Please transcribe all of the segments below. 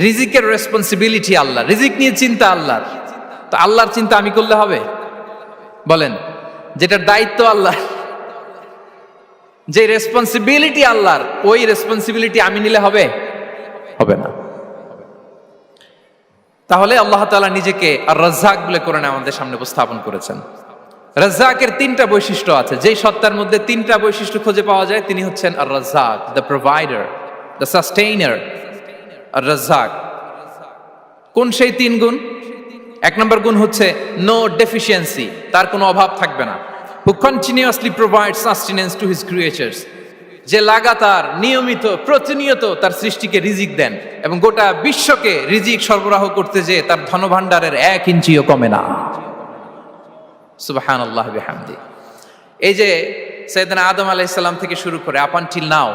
রিজিকের রেসপন্সিবিলিটি আল্লাহ, রিজিক নিয়ে চিন্তা আল্লাহর। তো আল্লাহর চিন্তা আমি করলে হবে? বলেন, যেটার দায়িত্ব আল্লাহ, যে রেসপন্সিবিলিটি আল্লাহর, ওই রেসপন্সিবিলিটি আমি নিলে হবে? হবে না। তাহলে আল্লাহ তাআলা নিজেকে আর রাজ্জাক বলে কোরআনে আমাদের সামনে উপস্থাপন করেছেন। রাজ্জাকের তিনটা বৈশিষ্ট্য আছে, যেই সত্তার মধ্যে তিনটা বৈশিষ্ট্য খুঁজে পাওয়া যায় তিনি হচ্ছেন আর রাজ্জাক, দ্য প্রোভাইডার, দ্য সাস্টেইনার। আর রাজ্জাক কোন সেই তিন গুণ? এক নম্বর গুণ হচ্ছে নো ডেফিসিয়েন্সি, তার কোনো অভাব থাকবে না। হু continuously provide sustenance to his creatures, যে লাগাতার নিয়মিত প্রতিনিয়ত তার সৃষ্টিকে রিজিক দেন এবং গোটা বিশ্বকে রিজিক সরবরাহ করতে যে তার ধনভাণ্ডারের 1 ইঞ্চিও কমে না। সুবহানাল্লাহ বিহামদি। এই যে সাইয়েদনা আদম আলাইহিস সালাম থেকে শুরু করে আপ আনটিল নাও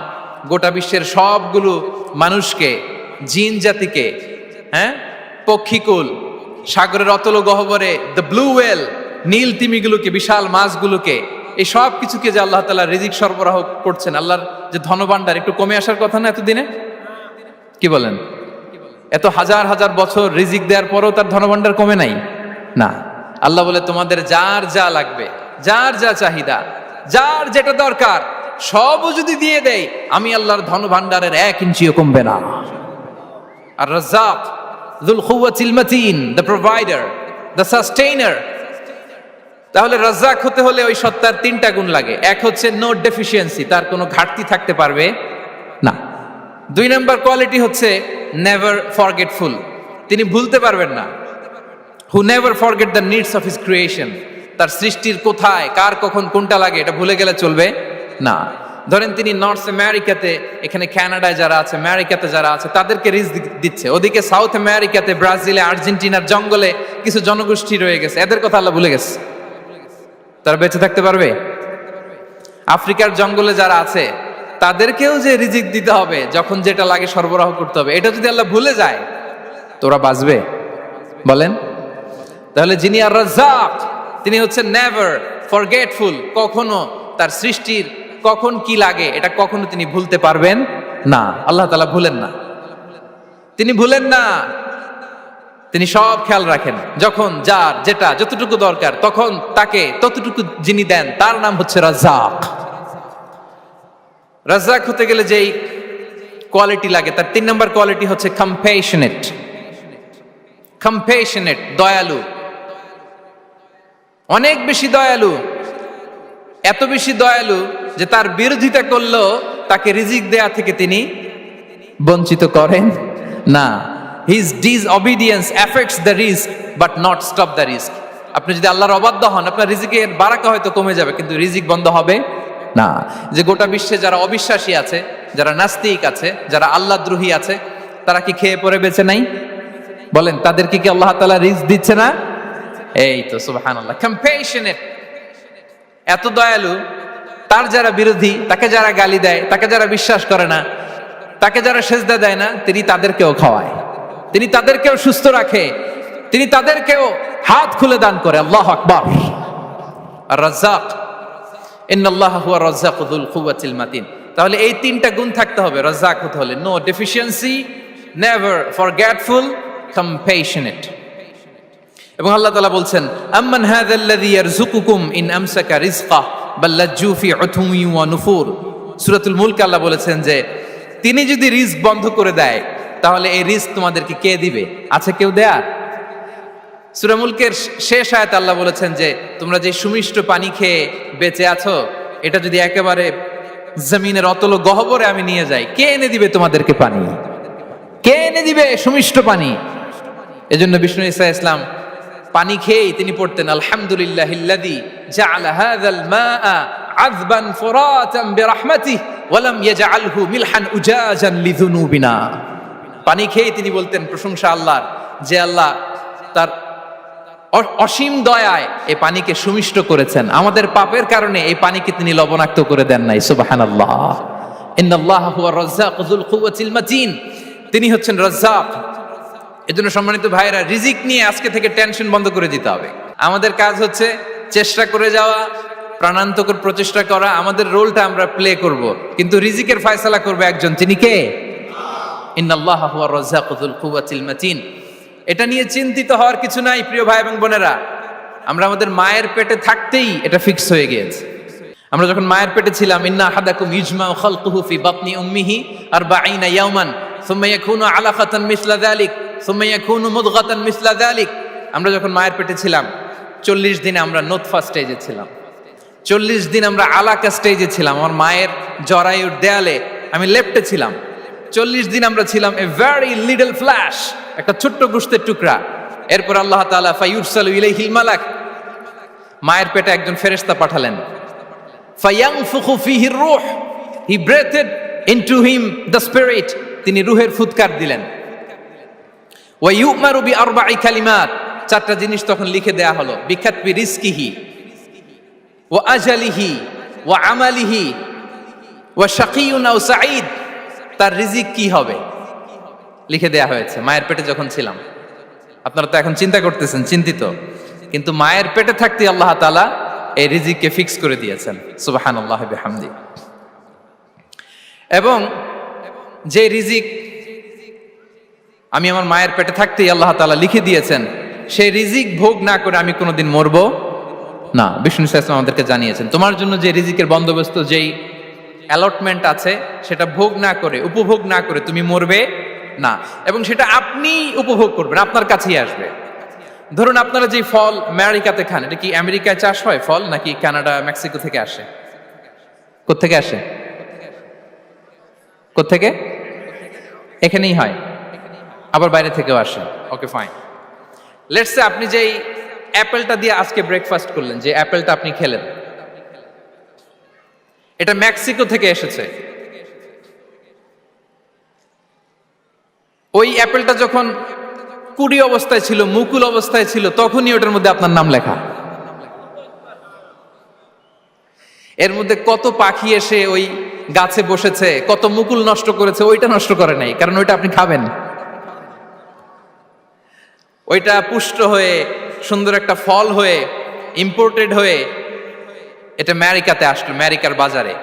গোটা বিশ্বের সবগুলো মানুষকে, জিন জাতিকে, পক্ষীকুল, সাগরের অতল গহ্বরে দ্য ব্লু ওয়েল, নীল তিমিগুলোকে, বিশাল মাছগুলোকে, এই সব কিছুকে যে আল্লাহ তাআলা রিজিক সরবরাহ করছেন, আল্লাহর যে ধনভাণ্ডার একটু কমে আসার কথা না এতদিনে? কি বলেন? এত হাজার হাজার বছর রিজিক দেওয়ার পরও তার ধনভাণ্ডার কমে নাই না। আল্লাহ বলে তোমাদের যার যা লাগবে, যার যা চাহিদা, যার যেটা দরকার সবও যদি দিয়ে দেই, আমি আল্লাহর ধনভাণ্ডারের 1 ইঞ্চিও কমবে না। আর Razzak যুল কুওয়াতিল মাতিন, the provider, the sustainer. তাহলে রাজ্জাক হতে হলে ওই সত্তার তিনটা গুণ লাগে। এক হচ্ছে নো ডেফিসিয়েন্সি, তার কোনো ঘাটতি থাকতে পারবে না। 2 নম্বর কোয়ালিটি হচ্ছে নেভার ফরগেটফুল, তিনি ভুলতে পারবেন না। Who never forget the needs of his creation, তার সৃষ্টির কোথায় কার কখন কোনটা লাগে এটা ভুলে গেলে চলবে না। ধরেন তিনি নর্থ আমেরিকাতে, এখানে কানাডায় যারা আছে, আমেরিকাতে যারা আছে, তাদেরকে রিজিক দিচ্ছে। ওদিকে সাউথ আমেরিকাতে, ব্রাজিলে, আর্জেন্টিনার জঙ্গলে কিছু জনগোষ্ঠী রয়ে গেছে, এদের কথা আল্লাহ ভুলে গেছে। তারা বেঁচে থাকতে পারবে? আফ্রিকার জঙ্গলে যারা আছে তাদেরকেও যে রিজিক দিতে হবে, যখন যেটা লাগে সরবরাহ করতে হবে, এটা যদি আল্লাহ ভুলে যায় তোরা বাঁচবে? বলেন। তাহলে যিনি আর রাজ্জাক তিনি হচ্ছেন নেভার ফরগেটফুল, কখনো তার সৃষ্টির কখন কি লাগে এটা কখনো তিনি ভুলতে পারবেন না। আল্লাহ তাআলা ভুলেন না, তিনি ভুলেন না, তিনি সব খেয়াল রাখেন। যখন যার যেটা যতটুকু দরকার তখন তাকে ততটুকু যিনি দেন তার নাম হচ্ছে রাজ্জাক। রাজ্জাক হতে গেলে যেই কোয়ালিটি লাগে তার 3 নম্বর কোয়ালিটি হচ্ছে কম্প্যাশনেট। কম্প্যাশনেট, দয়ালু, অনেক বেশি দয়ালু। এত বেশি দয়ালু যে তার বিরোধিতা করলেও তাকে রিজিক দেয়া থেকে তিনি বঞ্চিত করেন না। His disobedience affects the risk but not stop the risk. আপনি যদি আল্লাহর অবাধ্য হন, আপনার রিজিকের বারাকা হয়তো কমে যাবে কিন্তু রিজিক বন্ধ হবে না। যে গোটা বিশ্বে যারা অবিশ্বাসী আছে, যারা নাস্তিক আছে, যারা আল্লাহদ্রোহী আছে, তারা কি খেয়ে পরে বেঁচে নাই? বলেন, তাদেরকে কি আল্লাহ তাআলা রিজিক দিচ্ছে না? এই তো সুবহানাল্লাহ। কম্প্যাশনেট, এত দয়ালু, তার যারা বিরোধী, তাকে যারা গালি দেয়, তাকে যারা বিশ্বাস করে না, তাকে যারা সেজদা দেয় না, তিনি তাদেরকেও খাওয়ায়, তিনি তাদেরকেও সুস্থ রাখে, তিনি তাদেরকেও হাত খুলে দান করে। আল্লাহু আকবার। আর রাজ্জাক, ইন্নাল্লাহা হুয়া রাজ্জাকু যুল কুওয়াতিল মাতিন। তাহলে এই তিনটা গুণ থাকতে হবে রাজ্জাক হতে হলে: no deficiency, never forgetful, compassionate. এবং আল্লাহ তাআলা বলছেন, আম্মান হাযাল্লাযী ইয়ারযুকুকুম ইন আমসাকা রিজকাহ বাল লাজ্জু ফি উতুওয়ি ওয়া নুফুর। সূরাতুল মুলক আল্লাহ বলেছেন যে তিনি যদি রিজক বন্ধ করে দেয় তাহলে এই রিজক তোমাদেরকে কে দিবে? আছে কেউ দেয়ার? সূরা মুলকের শেষ আয়াতে আল্লাহ বলেছেন যে তোমরা যে সুমিষ্ট পানি খেয়ে বেঁচে আছো, এটা যদি একেবারে জমিনের অতল গহ্বরে আমি নিয়ে যাই, কে এনে দিবে তোমাদেরকে পানি? কে এনে দিবে সুমিষ্ট পানি? এজন্য বিষ্ণু ঈসা ইসলাম পানি খেয়েই তিনি পড়তেন, আলহামদুলিল্লাহিল্লাযী জাআলা হাযাল মাআ আযবান ফুরাতান বিরাহমাতিহি ওয়া লাম ইয়াজআলহু মিলহান উজাজান লিযুনুবিনা। পানি খেয়েই তিনি বলতেন প্রশংসা আল্লাহর, যে আল্লাহ তার অসীম দয়ায় এই পানিকে সুমিষ্ট করেছেন, আমাদের পাপের কারণে এই পানিকে তিনি লবণাক্ত করে দেন নাই। সুবহানাল্লাহ। ইন্নাল্লাহা হুয়া রাজ্জাকু যুল কুওয়াতিল মাতিন, তিনি হচ্ছেন রাজ্জাক। এজন্য সম্মানিত ভাইরা, রিজিক নিয়ে আজকে থেকে টেনশন বন্ধ করে দিতে হবে। আমাদের কাজ হচ্ছে চেষ্টা করে যাওয়া, প্রাণান্তকর প্রচেষ্টা করা, আমাদের রোলটা আমরা প্লে করব, কিন্তু রিজিকের ফয়সালা করবে একজন। তিনি কে? ইন্নাল্লাহা হুয়ার রাজ্জাকু যুল কুওয়াতিল মাতিন। এটা নিয়ে চিন্তিত হওয়ার কিছু নাই প্রিয় ভাই এবং বোনেরা। আমরা আমাদের মায়ের পেটে থাকতেই এটা ফিক্স হয়ে গিয়েছে। আমরা যখন মায়ের পেটে ছিলাম, ইন্না আহাদাকুম ইজমাউ খালকুহু ফি বাতনি উম্মিহি 40 ইয়াওমান সুম্মা ইয়াকুনু আলাকাতান মিসলা যালিক সুম্মা ইয়াকুনু মুদগাতান মিসলা যালিক। আমরা যখন মায়ের পেটে ছিলাম 40 দিন আমরা নুতফা স্টেজে ছিলাম, 40 দিন আমরা আলাকা স্টেজে ছিলাম। আমার মায়ের জরায়ুর দেয়ালে আমি লেপ্টে ছিলাম। 40 দিন আমরা ছিলাম এ ভেরি লিটল ফ্ল্যাশ, একটা ছোট্ট গোশতের টুকরা। এরপর আল্লাহ তাআলা ফায়ুরসালু ইলাইহিল মালাক, মায়ের পেটে একজন ফেরেশতা পাঠালেন। ফায়ানফুখু ফিহির রূহ, he breathed into him the spirit, তিনি রূহের ফুৎকার দিলেন। ওয়া ইউমারু বিআরবা'i কালিমাত, চারটা জিনিস তখন লিখে দেয়া হলো। বিকাতবি রিজকিহি ওয়া আজালিহি ওয়া আমালিহি ওয়া শাকিয়ুন আও সাঈদ, তার রিজিক কি হবে লিখে দেয়া হয়েছে মায়ের পেটে যখন ছিলাম। আপনারা তো এখন চিন্তা করতেছেন, চিন্তিত, কিন্তু মায়ের পেটে থাকতে আল্লাহ তাআলা এই রিজিককে ফিক্স করে দিয়েছেন। সুবহানাল্লাহ বিহামদি। এবং যে রিজিক আমি আমার মায়ের পেটে থাকতেই আল্লাহ তাআলা লিখে দিয়েছেন, সেই রিজিক ভোগ না করে আমি কোনোদিন মরবো না। বিষ্ণু ইসলাম আমাদেরকে জানিয়েছেন, তোমার জন্য যে রিজিকের বন্দোবস্ত, যেই অ্যালটমেন্ট আছে, সেটা ভোগ না করে, উপভোগ না করে তুমি মরবে না। এবং সেটা আপনি উপভোগ করবেন, আপনার কাছেই আসবে। ধরুন আপনারা যে ফল আমেরিকাতে খান, এটা কি আমেরিকায় চাষ হয় ফল, নাকি কানাডা মেক্সিকো থেকে আসে? কোত্থেকে আসে? কোত্থেকে? এখানেই হয়, আবার বাইরে থেকেও আসে। Okay fine. লেটস সে আপনি যেই অ্যাপেলটা দিয়ে আজকে ব্রেকফাস্ট করলেন, যে অ্যাপেলটা আপনি খেলেন, এটা মেক্সিকো থেকে এসেছে। ওই অ্যাপেলটা যখন কুড়ি অবস্থায় ছিল, মুকুল অবস্থায় ছিল, তখনই ওটার মধ্যে আপনার নাম লেখা। এর মধ্যে কত পাখি এসে ওই গাছে বসেছে, কত মুকুল নষ্ট করেছে, ওইটা নষ্ট করে নাই, কারণ ওইটা আপনি খাবেন। ওইটা পুষ্ট হয়ে সুন্দর একটা ফল হয়ে ইম্পোর্টেড হয়ে এটা আমেরিকাতে আসলো, আমেরিকার বাজারে।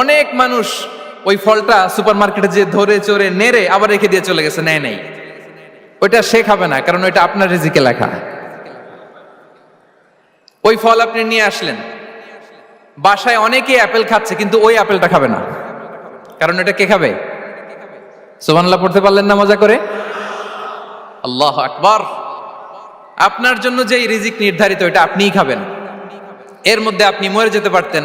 অনেক মানুষ ওই ফলটা সুপার মার্কেটে যে ধরে চড়ে নেড়ে আবার রেখে দিয়ে চলে গেছে, নেয় নেই। ওইটা সে খাবে না, কারণ ওইটা আপনার রিজিকে লেখা। ওই ফল আপনি নিয়ে আসলেন, বাসায় অনেকেই অ্যাপেল খাচ্ছে, কিন্তু ওই অ্যাপেলটা খাবে না, কারণ এটা কে খাবে? সুবহানাল্লাহ পড়তে পারলেন না মজা করে? আল্লাহু আকবার। আপনার জন্য যে রিজিক নির্ধারিত, এটা আপনিই খাবেন। এর মধ্যে আপনি মরে যেতে পারতেন,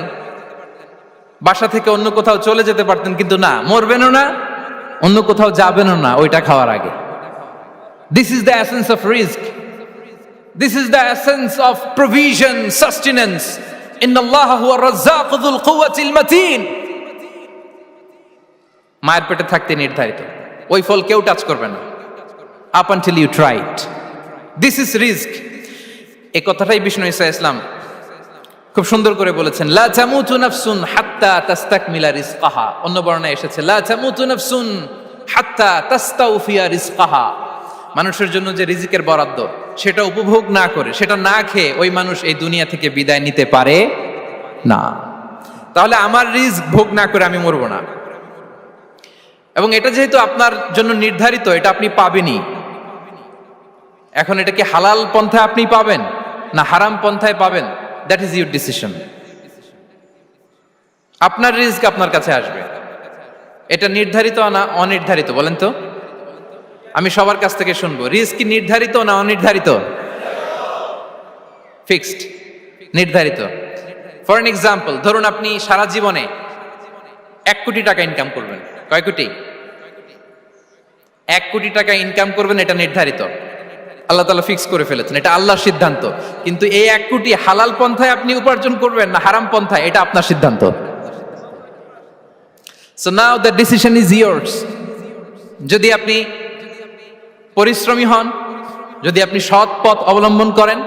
বাসা থেকে অন্য কোথাও চলে যেতে পারতেন, কিন্তু না, মরবেনও না, অন্য কোথাও যাবেনও না ওইটা খাওয়ার আগে। This is the essence of risk, this is the essence of provision, sustenance. ইন্নাল্লাহা হুয়ার রাজ্জাকু যুল কুওয়াতিল মাতিন। মায়ের পেটে থাকতে নির্ধারিত, ওই ফল কেউ টাচ করবে না up until you try it. This is risk. এই কথাটাই বিষ্ণু ঈসা ইসলাম খুব সুন্দর করে বলেছেন, লা তামুতু নাফসুন হাত্তা তাস্তাকমিলা রিজকাহা। অন্য বর্ণনায় এসেছে লা তামুতু নাফসুন হাত্তা তাস্তাউফিয়া রিজকাহা। মানুষের জন্য যে রিজিকের বরাদ্দ, সেটা উপভোগ না করে, সেটা না খেয়ে ওই মানুষ এই দুনিয়া থেকে বিদায় নিতে পারে না। তাহলে আমার রিস্ক ভোগ না করে আমি মরবো না। এবং এটা যেহেতু আপনার জন্য নির্ধারিত, এটা আপনি পাবেনই। এখন এটা কি হালাল পন্থায় আপনি পাবেন না হারাম পন্থায় পাবেন, দ্যাট ইজ ইউর ডিসিশন। আপনার রিস্ক আপনার কাছে আসবে। এটা নির্ধারিত না অনির্ধারিত বলেন তো? আমি সবার কাছ থেকে শুনবো, রিস্ক কি নির্ধারিত না অনির্ধারিত? ফিক্সড, নির্ধারিত। ফর এন এক্সাম্পল, ধরুন আপনি সারা জীবনে 1 কোটি টাকা ইনকাম করবেন। কয় কোটি? 1 কোটি টাকা ইনকাম করবেন, এটা নির্ধারিত, আল্লাহ তাআলা ফিক্স করে ফেলেছেন, এটা আল্লাহর সিদ্ধান্ত। কিন্তু এই 1 কোটি হালাল পন্থায় আপনি উপার্জন করবেন না হারাম পন্থায়, এটা আপনার সিদ্ধান্ত। So now the decision is years. যদি আপনি পরিশ্রমী হন, যদি আপনি সৎ পথ অবলম্বন করেন,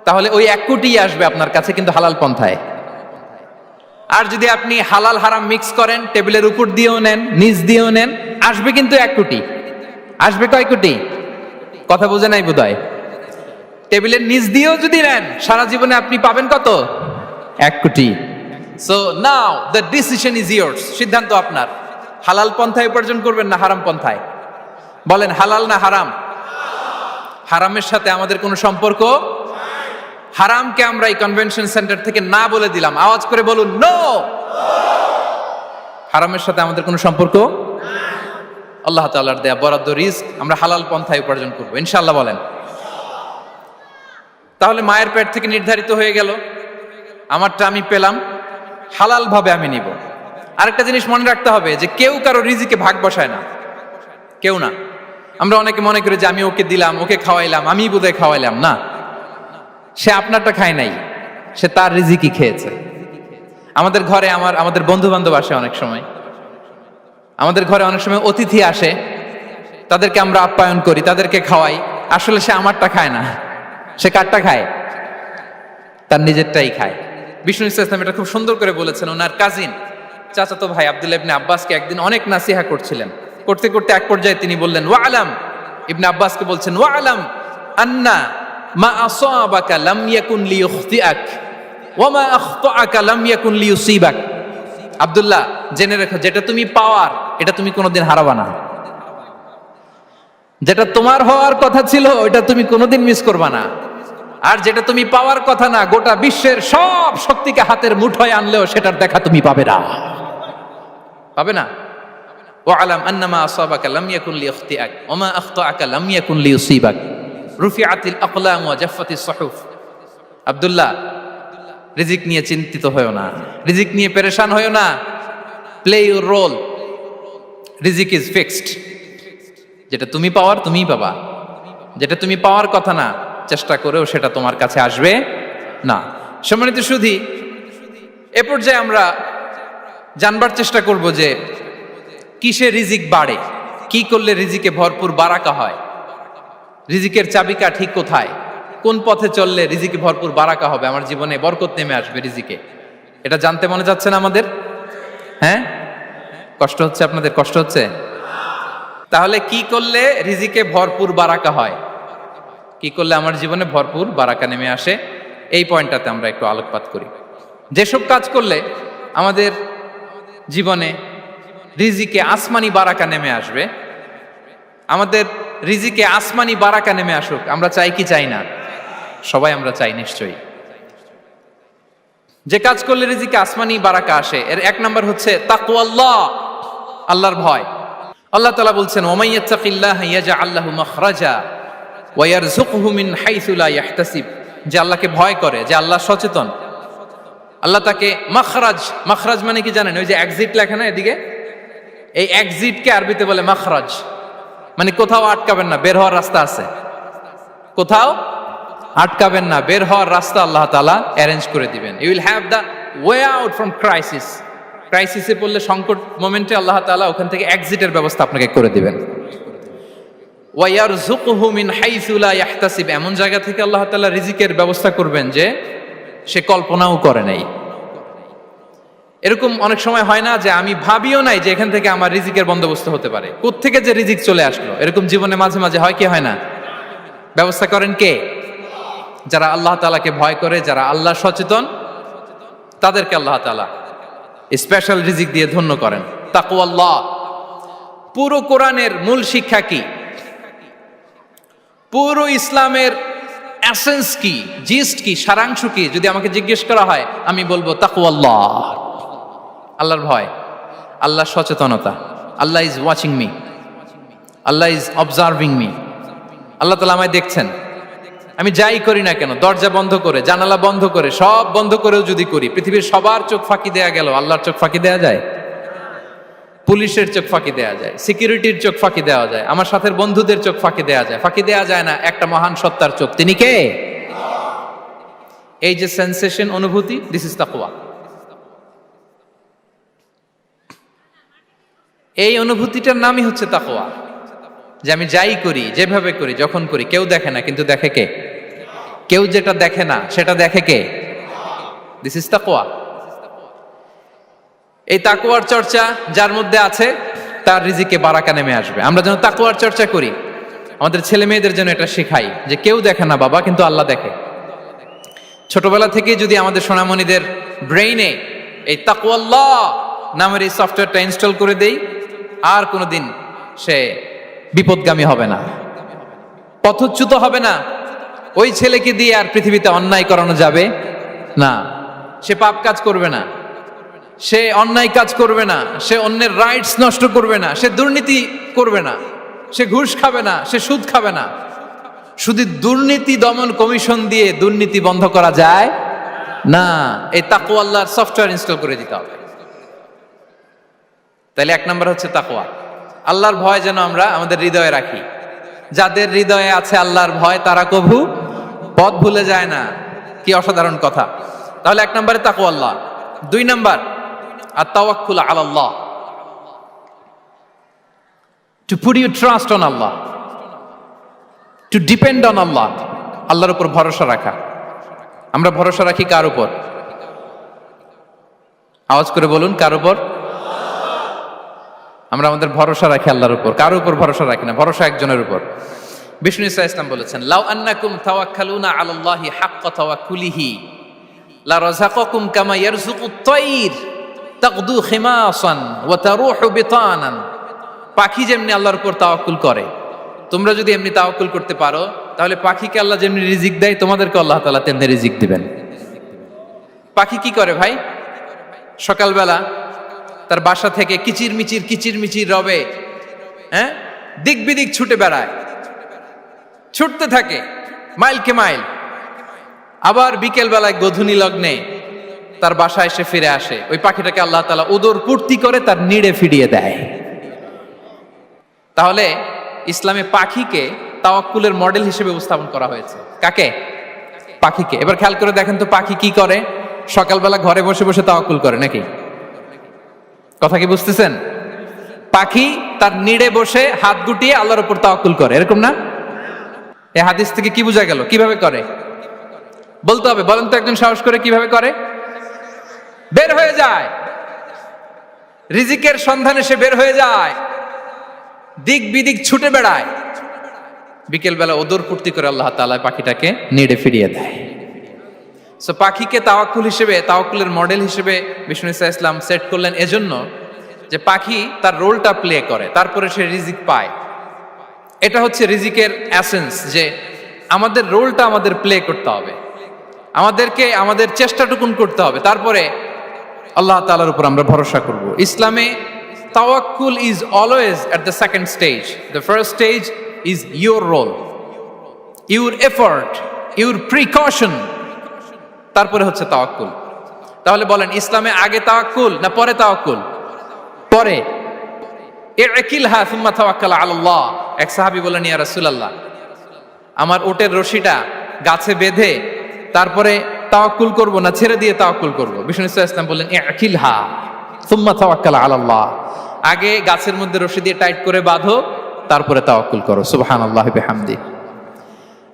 তাহলে ওই 1 কোটি আসবে আপনার কাছে, কিন্তু হালাল পন্থায়। আর যদি আপনি হালাল হারাম মিক্স করেন, টেবিলের উপর দিয়েও নেন, নিচ দিয়েও নেন, আসবে কিন্তু 1 কোটি। আসবে কয় কোটি? কথা বোঝে নাই বোধহয়। টেবিলের নিচ দিয়েও যদি নেন, সারা জীবনে আপনি পাবেন কত? 1 কোটি। So now the decision is years. সিদ্ধান্ত আপনার। হালাল পন্থায় উপার্জন করবেন না হারাম পন্থায়? বলেন হালাল না হারাম? হারামের সাথে আমাদের কোনো সম্পর্ক? হারামকে আমরা এই কনভেনশন সেন্টার থেকে না বলে দিলাম, আওয়াজ করে বলুন নো। হারামের সাথে আমাদের কোনো সম্পর্ক? আল্লাহ তাআলার দেয়া বরাদ্দ রিস্ক আমরা হালাল পন্থায় উপার্জন করবো ইনশাআল্লাহ। বলেন। তাহলে মায়ের পেট থেকে নির্ধারিত হয়ে গেল, আমারটা আমি পেলাম, হালাল ভাবে আমি নিব। আরেকটা জিনিস মনে রাখতে হবে যে কেউ কারো রিজিকে ভাগ বসায় না, কেউ না। আমরা অনেকে মনে করি যে আমি ওকে দিলাম, ওকে খাওয়াইলাম, আমি বোধহয় খাওয়াইলাম। না, সে আপনারটা খায় নাই, সে তার রিজিকই খেয়েছে। আমাদের ঘরে আমাদের বন্ধু বান্ধব আসে অনেক সময়, আমাদের ঘরে অনেক সময় অতিথি আসে, তাদেরকে আমরা আপ্যায়ন করি, তাদেরকে খাওয়াই। আসলে সে আমারটা খায় না, সে কারটা খায়? তার নিজেরটাই খায়। বিষ্ণু ইসলাম এটা খুব সুন্দর করে বলেছেন। ওনার কাজিন চাচাতো ভাই আব্দুল্লাহ ইবনে আব্বাসকে একদিন অনেক নাসিহা করছিলেন। করতে করতে এক পর্যায়ে তিনি বললেন, ওয়া আলাম, ইবনে আব্বাসকে বলছেন, ওয়া আলাম আন্না মা আসাবাকা লাম ইয়াকুন লিইখতিআক ওয়া মা আখতাআকা লাম ইয়াকুন লিইউসিবাক। আব্দুল্লাহ, জেনে রেখো, যেটা তুমি পাওয়ার এটা তুমি কোনোদিন হারাবা না। যেটা তোমার হওয়ার কথা ছিল ওটা তুমি কোনোদিন মিস করবা না। আর যেটা তুমি পাওয়ার কথা না, গোটা বিশ্বের সব শক্তিকে হাতের মুঠোয় আনলেও সেটার দেখা তুমি পাবে না, পাবে না। ওয়া আলাম আন্নামা আসাবাকা লাম ইয়াকুন লিইখতিআক ওয়া মা আখতাআকা লাম ইয়াকুন লিইউসিবাক রুফিআতিল আকলাম ওয়া জাফফাতিস সুহুফ। আব্দুল্লাহ, রিজিক নিয়ে চিন্তিত হয়ো না, রিজিক নিয়ে পেরেশান হয়ো না। প্লে ইউর রোল, রিজিক ইজ ফিক্সড। যেটা তুমি পাওয়ার তুমিই পাবা, যেটা তুমি পাওয়ার কথা না চেষ্টা করেও সেটা তোমার কাছে আসবে না। সম্মানিত সুধী, এ পর্যায়ে আমরা জানবার চেষ্টা করব যে কিসে রিজিক বাড়ে, কি করলে রিজিকে ভরপুর বারাকা হয়, রিজিকের চাবিকা ঠিক কোথায়, কোন পথে চললে রিজিকে ভরপুর বারাকা হবে, আমার জীবনে বরকত নেমে আসবে রিজিকে। এটা জানতে মনে যাচ্ছে না আমাদের? হ্যাঁ, কষ্ট হচ্ছে আপনাদের? কষ্ট হচ্ছে? তাহলে কি করলে রিজিকে ভরপুর বারাকা হয়, কি করলে আমার জীবনে ভরপুর বারাকা নেমে আসে, এই পয়েন্টটাতে আমরা একটু আলোকপাত করি। যেসব কাজ করলে আমাদের জীবনে রিজিকে আসমানি বারাকা নেমে আসবে, আমাদের রিজিকে আসমানি বারাকা নেমে আসুক, আমরা চাই কি চাই না? সবাই আমরা চাই নিশ্চয়ই। যে কাজ করলে রিজিকে আসমানি বারাকা আসে, এর এক নাম্বার হচ্ছে তাকওয়াল্লাহ, আল্লাহর ভয়। আল্লাহ তাআলা বলছেন, ওয়া ইয়াত্তাকিল্লাহা ইয়াজআল লাহু মাখরাজা ওয়া ইয়ারযুকহু মিন হাইসু লা ইয়াহতাসিব। যে আল্লাহকে ভয় করে, যে আল্লাহ সচেতন, আল্লাহ তাকে মাখরাজ, মাখরাজ মানে কি জানেন? ওই যে এক্সিট লেখা না এদিকে, এই এক্সিটকে আরবিতে বলে মাখরাজ, মানে কোথাও আটকাবেন না, বের হওয়ার রাস্তা আছে, কোথাও আটকাবেন না, বের হওয়ার রাস্তা আল্লাহ তাআলা অ্যারেঞ্জ করে দিবেন। You will have the way out from crisis. ক্রাইসিসে পড়লে, সংকট মোমেন্টে আল্লাহ তাআলা ওখান থেকে এক্সিটের ব্যবস্থা আপনাকে করে দিবেন। ওয়া ইয়ারযুকহু মিন হাইসু লা ইয়াহতাসিব, এমন জায়গা থেকে আল্লাহ তাআলা রিজিকের ব্যবস্থা করবেন যে সে কল্পনাও করে নাই। এরকম অনেক সময় হয় না যে আমি ভাবিও নাই যে এখান থেকে আমার রিজিকের বন্দোবস্ত হতে পারে, কোত্থেকে যে রিজিক চলে আসলো, এরকম জীবনে মাঝে মাঝে হয় কি হয় না? ব্যবস্থা করেন কে? যারা আল্লাহ তাআলাকে ভয় করে, যারা আল্লাহ সচেতন, তাদেরকে আল্লাহ তাআলা স্পেশাল রিজিক দিয়ে ধন্য করেন। তাকওয়াল্লাহ। পুরো কোরআনের মূল শিক্ষা কি? পুরো ইসলামের এসেন্স কি, জিস্ট কি, সারাংশ কি যদি আমাকে জিজ্ঞেস করা হয়, আমি বলবো তাকওয়াল্লাহ, আল্লাহর ভয়, আল্লাহর সচেতনতা। আল্লাহ ইজ ওয়াচিং মি, আল্লাহ ইজ অবজার্ভিং মি। আল্লাহ তাআলা আমায় দেখছেন, আমি যাই করি না কেন, দরজা বন্ধ করে, জানালা বন্ধ করে, সব বন্ধ করেও যদি করি, পৃথিবীর সবার চোখ ফাঁকি দেয়া গেল, আল্লাহর চোখ ফাঁকি দেয়া যায়? পুলিশের চোখ ফাঁকি দেয়া যায়, সিকিউরিটির চোখ ফাঁকি দেওয়া যায়, আমার সাথের বন্ধুদের চোখ ফাঁকি দেয়া যায়, ফাঁকি দেয়া যায় না একটা মহান সত্তার চোখ। তিনি কে? এই যে সেন্সেশন, অনুভূতি, দিস ইজ তাকওয়া। এই অনুভূতিটার নামই হচ্ছে তাকওয়া, যে আমি যাই করি, যেভাবে করি, যখন করি, কেউ দেখে না, কিন্তু দেখে কে? কেউ যেটা দেখে না সেটা দেখে কে? দিস ইজ তাকওয়া। এই তাকওয়ার চর্চা যার মধ্যে আছে, তার রিজিকে বারাকা নেমে আসবে। আমরা যেন তাকওয়ার চর্চা করি, আমাদের ছেলে মেয়েদের জন্য এটা শেখাই যে কেউ দেখে না বাবা, কিন্তু আল্লাহ দেখে। ছোটবেলা থেকে যদি আমাদের সোনামণিদের ব্রেইনে এই তাকওয়াল্লাহ নামের এই সফটওয়্যারটা ইনস্টল করে দেই, আর কোনোদিন সে বিপদগামী হবে না, পথচ্যুত হবে না। ওই ছেলেকে দিয়ে আর পৃথিবীতে অন্যায় করানো যাবে না। সে পাপ কাজ করবে না, সে অন্যায় কাজ করবে না, সে অন্যের রাইটস নষ্ট করবে না, সে দুর্নীতি করবে না, সে ঘুষ খাবে না, সে সুদ খাবে না। শুধু দুর্নীতি দমন কমিশন দিয়ে দুর্নীতি বন্ধ করা যায় না। এই তাকওয়া আল্লাহর সফটওয়্যার ইনস্টল করে দিতে হবে। তাহলে এক নাম্বার হচ্ছে তাকওয়া। আল্লাহর ভয় যেন আমরা আমাদের হৃদয়ে রাখি। যাদের হৃদয়ে আছে আল্লাহর ভয় তারা কভু পথ ভুলে যায় না। কি অসাধারণ কথা। তাহলে এক নম্বরে তাকওয়া আল্লাহ। দুই নাম্বার আত-তাওয়াক্কুল আলাল্লাহ, to put your trust on আল্লাহ, টু ডিপেন্ড অন আল্লাহ। আল্লাহর উপর ভরসা রাখা। আমরা ভরসা রাখি কার উপর? আওয়াজ করে বলুন, কার উপর? আমরা আমাদের ভরসা রাখি আল্লাহর উপর, কার উপর ভরসা রাখি না। ভরসা একজনের উপর। বিষ্ণু ইসা ইসলাম বলেছেন, লাউ আন্নাকুম তাওয়াক্কালুনা আলাল্লাহি হাক্কা তাওয়াক্কুলিহি লা রাযাকাকুম কামা ইয়ারযুকুত তায়র তাগদু খিমাসান ওয়া তারুহু বিতানান। পাখি যেমনি আল্লাহর উপর তাওয়াক্কুল করে, তোমরা যদি এমনি তাওয়াক্কুল করতে পারো তাহলে পাখিকে আল্লাহ যেমনি রিজিক দেয় তোমাদেরকে আল্লাহ তাআলা তেমনি রিজিক দিবেন। পাখি কি করে ভাই? সকালবেলা তার বাসা থেকে কিচির মিচির রবে, হ্যাঁ, দিক বিদিক ছুটে বেড়ায়, ছুটতে থাকে মাইলকে মাইল। আবার বিকেল বেলায় গোধূলি লগ্নে তার বাসায় এসে ফিরে আসে। ওই পাখিটাকে আল্লাহ তাআলা উদর পূর্তি করে তার নিড়ে ফিরিয়ে দেয়। তাহলে ইসলামে পাখিকে তাওয়াক্কুলের মডেল হিসেবে উপস্থাপন করা হয়েছে। কাকে? পাখিকে। এবার খেয়াল করে দেখেন তো পাখি কি করে? সকালবেলা ঘরে বসে বসে তাওয়াক্কুল করে নাকি? কথা কি বুঝতেছেন? পাখি তার নিড়ে বসে হাত গুটিয়ে আল্লাহর উপর তাওয়াক্কুল করে, এরকম না? এই হাদিস থেকে কি বোঝা গেল? কিভাবে করে বলতে হবে, বলেন তো একজন সাহস করে কিভাবে করে? বের হয়ে যায়, রিজিকের সন্ধানে সে বের হয়ে যায়, দিক বিদিক ছুটে বেড়ায়, বিকেল বেলা ওদর পূর্তি করে আল্লাহ তাআলা পাখিটাকে নিড়ে ফিরিয়ে দেয়। সো পাখিকে তাওয়াক্কুল হিসেবে, তাওয়াক্কুলের মডেল হিসেবে বিষ্ণু ইসা ইসলাম সেট করলেন এজন্য যে পাখি তার রোলটা প্লে করে, তারপরে সে রিজিক পায়। এটা হচ্ছে রিজিকের এসেন্স, যে আমাদের রোলটা আমাদের প্লে করতে হবে, আমাদেরকে আমাদের চেষ্টাটুকুন করতে হবে, তারপরে আল্লাহ তাআলার উপর আমরা ভরসা করব। ইসলামে তাওয়াক্কুল is always at the second stage. The first stage is your role, your effort, your precaution, তারপরে হচ্ছে তাওয়াক্কুল। তাহলে বলেন, ইসলামে আগে তাওয়াক্কুল না পরে তাওয়াক্কুল? পরে। ইকিলহা সুম্মা তাওয়াক্কাল আলাল্লাহ। এক সাহাবী বলেন, ইয়া রাসূলুল্লাহ, আমার ওটের রশিটা গাছে বেঁধে তারপরে তাওয়াক্কুল করব না ছেড়ে দিয়ে তাওয়াক্কুল করব? বিষ্ণু সাল্লাল্লাহু আলাইহি ওয়াসাল্লাম বললেন, ইকিলহা সুম্মা তাওয়াক্কাল আলাল্লাহ। আগে গাছের মধ্যে রশি দিয়ে টাইট করে বাঁধো, তারপরে তাওয়াক্কুল করো। সুবহানাল্লাহি বিহামদি।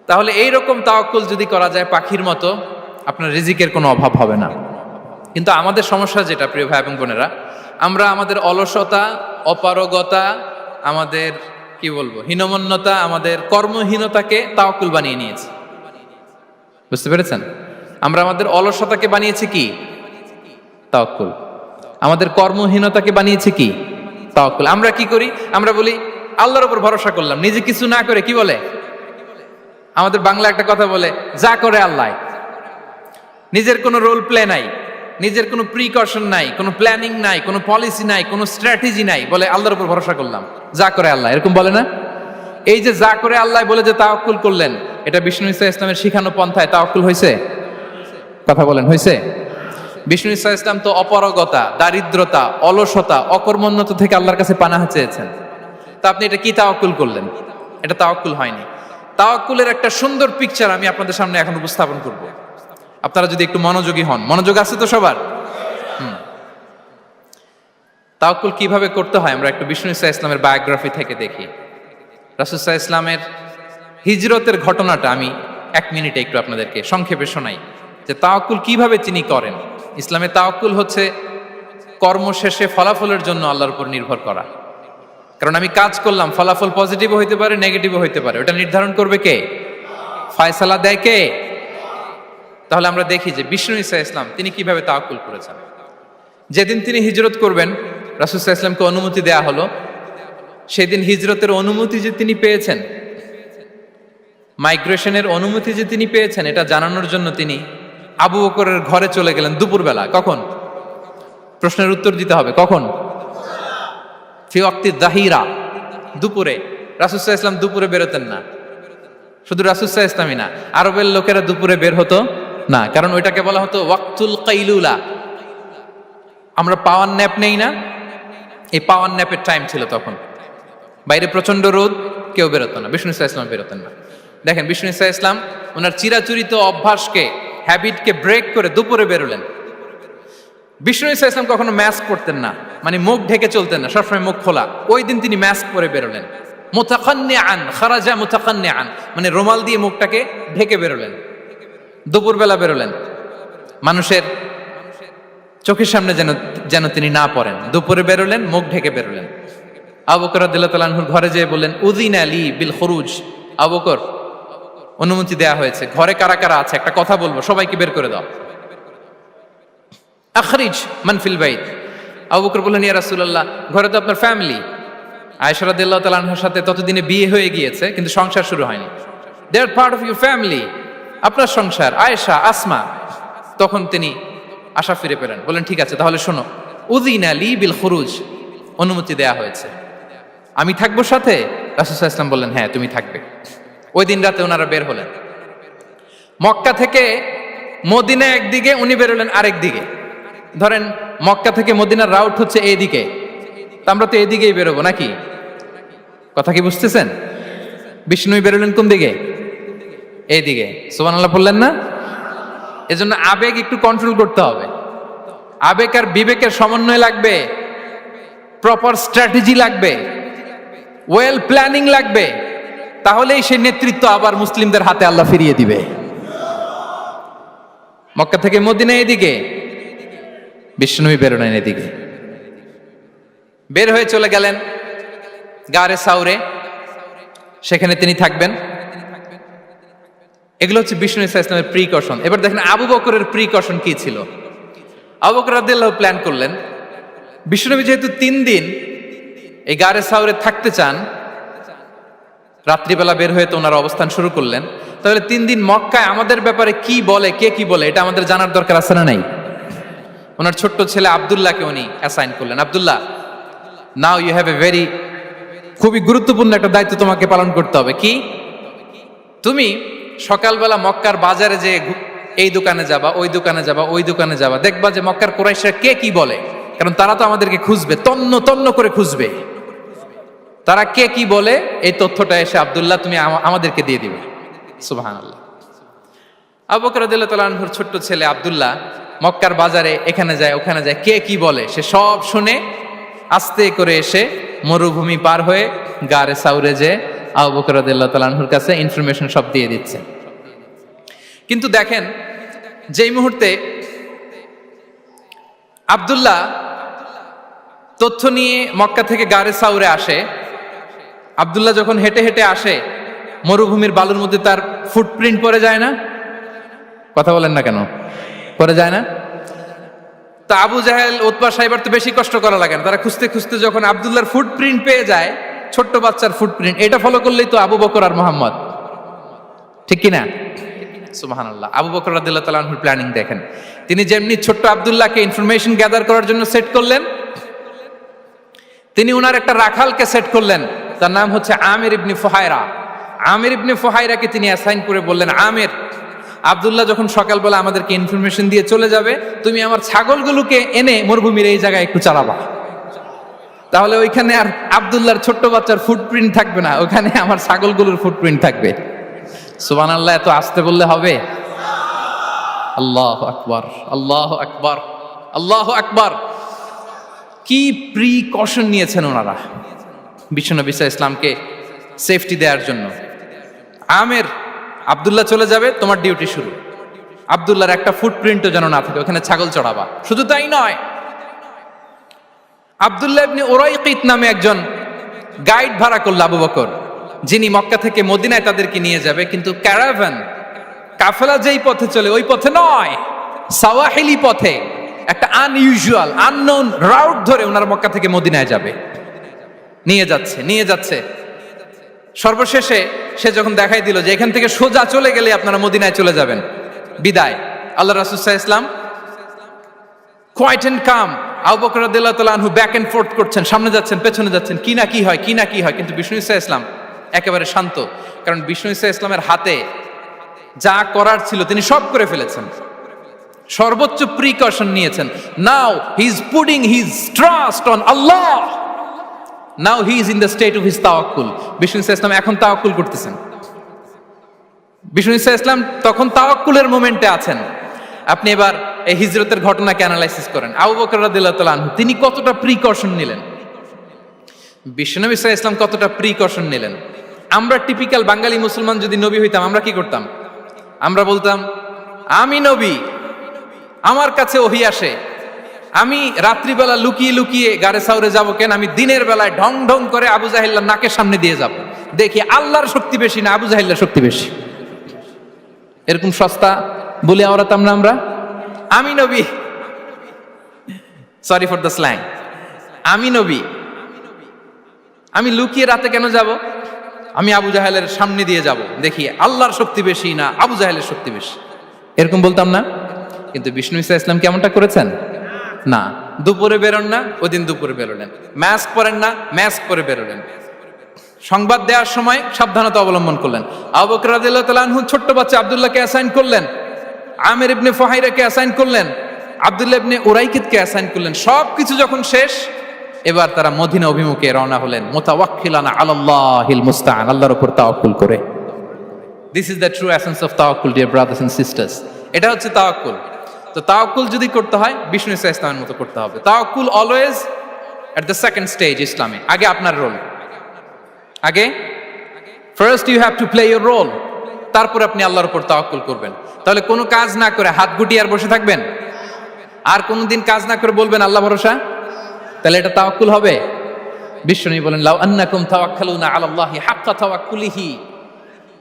তাহলে এই রকম তাওয়াক্কুল যদি করা যায় পাখির মতো, আপনার রিজিকের কোনো অভাব হবে না। কিন্তু আমাদের সমস্যা যেটা, প্রিয় ভাই এবং বোনেরা, আমরা আমাদের অলসতা, অপারগতা, আমাদের কি বলবো হীনমন্যতা, আমাদের কর্মহীনতাকে তাওয়াক্কুল বানিয়ে নিয়েছি। বুঝতে পেরেছেন? আমরা আমাদের অলসতাকে বানিয়েছি কি? তাওয়াক্কুল। আমাদের কর্মহীনতাকে বানিয়েছি কি? তাওয়াক্কুল। আমরা কি করি? আমরা বলি আল্লাহর উপর ভরসা করলাম, নিজে কিছু না করে। কি বলে? আমাদের বাংলা একটা কথা বলে, যা করে আল্লাহ। নিজের কোনো রোল প্লে নাই, নিজের কোনো প্রিকশন নাই, কোনো প্ল্যানিং নাই, কোনো পলিসি নাই, কোনো স্ট্র্যাটেজি নাই, বলে আল্লাহর উপর ভরসা করলাম, যা করে আল্লাহ। এরকম বলে না? এই যে যা করে আল্লাহ বলে যে তাওয়াক্কুল করলেন, এটা বিষ্ণু ইসা ইসলামের শিখানো পন্থায় তাওয়াক্কুল হয়েছে? কথা বলেন, হয়েছে? বিষ্ণু ইসা ইসলাম তো অপারগতা, দারিদ্রতা, অলসতা, অকর্মণ্যতা থেকে আল্লাহর কাছে পানাহ চেয়েছেন। তা আপনি এটা কি তাওয়াক্কুল করলেন? এটা তাওয়াক্কুল হয়নি। তাওয়াক্কুলের একটা সুন্দর পিকচার আমি আপনাদের সামনে এখন উপস্থাপন করব, আপনারা যদি একটু মনোযোগী হন। মনোযোগ আছে তো সবার? তাওয়াক্কুল কিভাবে করতে হয় আমরা একটু বিষ্ণু ইসা ইসলামের বায়োগ্রাফি থেকে দেখি। রাসূল সাল্লাল্লাহু আলাইহি ওয়াসাল্লামের হিজরতের ঘটনাটা আমি 1 মিনিটে একটু আপনাদেরকে সংক্ষেপে শোনাই, যে তাওয়াক্কুল কিভাবে তিনি করেন। ইসলামে তাওয়াক্কুল হচ্ছে কর্ম শেষে ফলাফলের জন্য আল্লাহর উপর নির্ভর করা। কারণ আমি কাজ করলাম, ফলাফল পজিটিভও হইতে পারে, নেগেটিভও হইতে পারে, ওটা নির্ধারণ করবে কে? ফয়সালা দেয় কে? তাহলে আমরা দেখি যে বিষ্ণু ইসা ইসলাম তিনি কিভাবে তাওয়াক্কুল করেছেন। যেদিন তিনি হিজরত করবেন, রাসূল সাল্লাল্লাহু আলাইহি ওয়াসাল্লামকে অনুমতি দেয়া হলো সেদিন হিজরতের অনুমতি যে তিনি পেয়েছেন, মাইগ্রেশনের অনুমতি যে তিনি পেয়েছেন, এটা জানানোর জন্য তিনি আবু বকরের ঘরে চলে গেলেন দুপুরবেলা। কখন? প্রশ্নের উত্তর দিতে হবে, কখন? ফি ওয়াক্তি যাহিরা, দুপুরে। রাসূল সাল্লাল্লাহু আলাইহি ওয়াসাল্লাম দুপুরে বেরোতেন না। শুধু রাসূল সাল্লাল্লাহু আলাইহি ওয়াসাল্লামই না, আরবের লোকেরা দুপুরে বের হতো না, কারণ ওইটাকে বলা হতো ওয়াক্তুল কাইলুলা। আমরা পাওয়ার ন্যাপ নেই না, এই পাওয়ার ন্যাপের টাইম ছিল তখন। বাইরে প্রচন্ড রোদ, কেউ বেরোতো না, বিষ্ণু সাল্লাল্লাহু আলাইহি ওয়াসাল্লাম বেরোতেন না। দেখেন, বিষ্ণু সাল্লাল্লাহু আলাইহি ওয়াসাল্লাম ওনার চিরাচরিত অভ্যাসকে, হ্যাবিটকে ব্রেক করে দুপুরে বেরোলেন। বিষ্ণু সাল্লাল্লাহু আলাইহি ওয়াসাল্লাম কখনো মাস্ক পরতেন না, মানে মুখ ঢেকে চলতেন না, সবসময় মুখ খোলা। ওই দিন তিনি মাস্ক পরে বেরোলেন। মুতাকান্নিআন, খারাজা মুতাকান্নিআন, মানে রুমাল দিয়ে মুখটাকে ঢেকে বেরোলেন, দুপুরবেলা বেরোলেন, মানুষের চোখের সামনে যেন তিনি না পড়েন। দুপুরে বেরোলেন, মুখ ঢেকে বেরোলেন। আবু বকর রাদিয়াল্লাহু তাআলা আনহুর ঘরে যেয়ে বললেন, উযিনা লি বিল খুরুজ। আবু বকর, অনুমতি দেয়া হয়েছে, ঘরে কারা কারা আছে একটা কথা বলবো, সবাইকে বের করে দাও। আখরিজ মান ফিল বাইত। আবু বকর বললেন, ইয়া রাসূলুল্লাহ, ঘরে তো আপনার ফ্যামিলি। আয়েশা রাদিয়াল্লাহু তাআলা আনহার সাথে ততদিনে বিয়ে হয়ে গিয়েছে, কিন্তু সংসার শুরু হয়নি। দে আর পার্ট অফ ইউর ফ্যামিলি, আপনার সংসার, আয়েশা, আসমা। তখন তিনি আশা ফিরে পেলেন, বললেন, ঠিক আছে, তাহলে শোনো, উযিনা লি বিল খুরুজ, অনুমতি দেয়া হয়েছে, আমি থাকবো সাথে? রাসূল সাল্লাল্লাহু আলাইহি ওয়াসাল্লাম বললেন, হ্যাঁ, তুমি থাকবে। ওই দিন রাতে ওনারা বের হলেন। মক্কা থেকে মদিনা একদিকে, উনি বেরোলেন আরেক দিকে। ধরেন মক্কা থেকে মদিনার রাউট হচ্ছে এইদিকে, আমরা তো এদিকেই বেরোবো নাকি? কথা কি বুঝতেছেন? বিষ্ণু বেরোলেন কোন দিকে? এইদিকে। সুবহানাল্লাহ বললেন না? এজন্য আবেগ একটু কন্ট্রোল করতে হবে। আবেগ আর বিবেকের সমন্বয় লাগবে, প্রপার স্ট্র্যাটেজি লাগবে, ওয়েল প্ল্যানিং লাগবে, তাহলেই সেই নেতৃত্ব আবার মুসলিমদের হাতে আল্লাহ ফিরিয়ে দিবে। মক্কা থেকে মদিনা এদিকে, বিষ্ণুই বেরোলেন এদিকে। বের হয়ে চলে গেলেন গারে সাউরে, সেখানে তিনি থাকবেন। এগুলো হচ্ছে বিষ্ণু ইসলামের প্রিকশন। এবার দেখেন আবু বকরের প্রিকশন কি ছিল। আবু বকর রাদিয়াল্লাহু প্ল্যান করলেন, বিষ্ণুনবী যেহেতু 3 দিন এই গারে সাউরে থাকতে চান, রাত্রিবেলা বের হয়ে তো ওনার অবস্থান শুরু করলেন, তাহলে 3 দিন মক্কায় আমাদের ব্যাপারে কি বলে, কে কি বলে, এটা আমাদের জানার দরকার আছে না নাই? ওনার ছোট্ট ছেলে আব্দুল্লাহকে উনি অ্যাসাইন করলেন। Abdullah, now you have a very, খুবই গুরুত্বপূর্ণ একটা দায়িত্ব তোমাকে পালন করতে হবে। কি? তুমি সকালবেলা মক্কার বাজারে যে এই দোকানে যাবা, ওই দোকানে যাবা, ওই দোকানে যাবা, দেখবা যে মক্কার কুরাইশরা কে কি বলে, কারণ তারা তো আমাদেরকে খুঁজবে, তন্ন তন্ন করে খুঁজবে। তারা কে কি বলে এই তথ্যটা এসে আব্দুল্লাহ তুমি আমাদেরকে দিয়ে দিবে। সুবহানাল্লাহ। আবু বকর রাদিয়াল্লাহু তাআলা আনহুর ছোট্ট ছেলে আব্দুল্লাহ মক্কার বাজারে এখানে যায় ওখানে যায়, কে কি বলে সে সব শুনে আস্তে করে এসে মরুভূমি পার হয়ে গারে সাউরে যে আবু বকর রাদিয়াল্লাহু তাআলা আনহুর কাছে ইনফরমেশন সব দিয়ে দিচ্ছে। কিন্তু দেখেন, যেই মুহূর্তে আব্দুল্লাহ তথ্য নিয়ে মক্কা থেকে গারে সাউরে আসে, আব্দুল্লাহ যখন হেঁটে হেঁটে আসে, মরুভূমির বালুর মধ্যে তার ফুটপ্রিন্ট পড়ে যায় না? কথা বলেন না কেন? পড়ে যায় না? তা আবু জাহেল, উতবা সাইবার তো বেশি কষ্ট করা লাগে না, তারা খুঁজতে খুঁজতে যখন আব্দুল্লাহর ফুটপ্রিন্ট পেয়ে যায়, ছোট্ট বাচ্চার ফুটপ্রিন্ট, এটা ফলো করলেই তো আবু বকর আর মুহাম্মদ, ঠিক কিনা? সুবহানাল্লাহ। আবু বকর রাদিয়াল্লাহু তাআলা আনহুর প্ল্যানিং দেখেন, তিনি যেমনি ছোট্ট আব্দুল্লাহকে ইনফরমেশন গ্যাদার করার জন্য সেট করলেন, তিনি উনার একটা রাখালকে সেট করলেন, তার নাম হচ্ছে আমির ইবনে ফুহায়রা। আমির ইবনে ফুহায়রাকে তিনি অ্যাসাইন করে বললেন, আমির, আব্দুল্লাহ যখন সকালবেলা আমাদেরকে ইনফরমেশন দিয়ে চলে যাবে, তুমি আমার ছাগলগুলোকে এনে মরুভূমির এই জায়গায় একটু চালাবা, তাহলে ওইখানে আর আব্দুল্লাহর ছোট্ট বাচ্চার ফুটপ্রিন্ট থাকবে না, ওখানে আমার ছাগলগুলোর ফুটপ্রিন্ট থাকবে। সুবহানাল্লাহ। এত আসতে বললে হবে? আল্লাহু আকবার, আল্লাহু আকবার, আল্লাহু আকবার। কি প্রিকশন নিয়েছেন ওনারা বিশ্বনবী সাল্লাল্লাহু আলাইহি ওয়াসাল্লামকে সেফটি দেওয়ার জন্য। আমির, আব্দুল্লাহ চলে যাবে, তোমার ডিউটি শুরু, আব্দুল্লাহর একটা ফুটপ্রিন্টও যেন না থাকে, ওখানে ছাগল চড়াবা। শুধু তাই নয়, আব্দুল্লাহ ইবনে উরাইকিত নামে একজন গাইড ভাড়া করল আবু বকর, যিনি মক্কা থেকে মদিনায় তাদেরকে নিয়ে যাবে, কিন্তু ক্যারাভান, কাফেলা যেই পথে চলে ওই পথে নয়, সাওয়াহিলি পথে, একটা আনইউজুয়াল আননোন রাউট ধরে ওনারা মক্কা থেকে মদিনায় যাবে। নিয়ে যাচ্ছে। সর্বশেষে সে যখন দেখাই দিল যে এখান থেকে সোজা চলে গেলে আপনারা মদিনায় চলে যাবেন, বিদায়। আল্লাহ রাসূল সাল্লাল্লাহু আলাইহি ওয়াসাল্লাম কোয়াইট এন্ড কাম, আবু বকর রাদিয়াল্লাহু তাআলা আনহু ব্যাক এন্ড ফোর্থ করছেন, সামনে যাচ্ছেন পেছনে যাচ্ছেন, কি না কি হয়। কিন্তু বিষ্ণু সাল্লাল্লাহু আলাইহি ওয়াসাল্লাম একেবারে শান্ত, কারণ বিষ্ণু সাল্লাল্লাহু আলাইহি ওয়াসাল্লামের হাতে যা করার ছিল তিনি সব করে ফেলেছেন, সর্বোচ্চ প্রিকশন নিয়েছেন। Now he is putting his trust on আল্লাহ, now he is in the state of his তাওয়াক্কুল। বিষ্ণু সাল্লাল্লাহু আলাইহি ওয়াসাল্লাম এখন তাওয়াক্কুল করতেছেন। বিষ্ণু সাল্লাল্লাহু আলাইহি ওয়াসাল্লাম তখন তাওয়াক্কুলের মোমেন্টে আছেন। আপনি এবার এই হিজরতের ঘটনাকে অ্যানালাইসিস করেন। আবু বকর রাদিয়াল্লাহু তাআলা আনহু তিনি কতটা প্রিকশন নিলেন, বিশ্বনবী সাল্লাল্লাহু আলাইহি ওয়াসাল্লাম কতটা প্রিকশন নিলেন। আমরা টিপিক্যাল বাঙালি মুসলমান যদি নবী হইতাম আমরা কি করতাম? আমরা বলতাম আমি নবী, আমার কাছে ওহী আসে, আমি রাত্রিবেলা লুকিয়ে লুকিয়ে গারে সাউরে যাব কেন, আমি দিনের বেলায় ঢং ঢং করে আবু জাহেলের নাকের সামনে দিয়ে যাব, দেখি আল্লাহর শক্তি বেশি না আবু জাহেলের শক্তি বেশি। এরকম সস্তা বলে আওড়াতাম না আমরা, আমি নবী, সরি ফর দ্য স্ল্যাং, আমি নবী, আমি লুকিয়ে রাতে কেন যাব, আমি আবু জাহেলের সামনে দিয়ে যাব, দেখি আল্লাহর শক্তি বেশি না আবু জাহেলের শক্তি বেশি, এরকম বলতাম না। কিন্তু বিষ্ণু ঈসা ইসলাম কেমনটা করেছেন? না, দুপুরে বেরোন না, ওই দিন দুপুরে বেরোলেন। মাস্ক পরেন না, মাস্ক পরে বেরোলেন। সংবাদ দেওয়ার সময় সাবধানতা অবলম্বন করলেন। আবু বকর রাদিয়াল্লাহু তাআলা আনহু ছোট্ট বাচ্চা আব্দুল্লাহকে অ্যাসাইন করলেন, আমির ইবনে ফুহাইরাকে অ্যাসাইন করলেন, আব্দুল্লাহ ইবনে উরাইকিতকে অ্যাসাইন করলেন। সবকিছু যখন শেষ, এবার তারা মদিনা অভিমুখে রওনা হলেন, মুতাওয়াক্কিলানা আলাল্লাহিল মুস্তাআন, আল্লাহর উপর তাওয়াক্কুল করে। This is the true essence of তাওয়াক্কুল, ডিয়ার ব্রাদার্স এন্ড সিস্টার্স। এটা হচ্ছে তাওয়াক্কুল। তো তাওয়াক্কুল যদি করতে হয় বিষ্ণু ঈসা ইসলামের মতো করতে হবে। তাওয়াক্কুল always at the second stage ইসলামে। আগে আপনার রোল, আগে first you have to play your role, তারপর আপনি আল্লাহর উপর তাওয়াক্কুল করবেন। তাহলে কোনো কাজ না করে হাত গুটিয়ে আর বসে থাকবেন, আর কোনোদিন কাজ না করে বলবেন আল্লাহ ভরসা, তাহলে এটা তাওয়াক্কুল হবে? বিশ্বনবী বলেন লাউ আন্নাকুম তাওয়াক্কালুনা আলাল্লাহি হাক্কা তাওয়াক্কুলিহি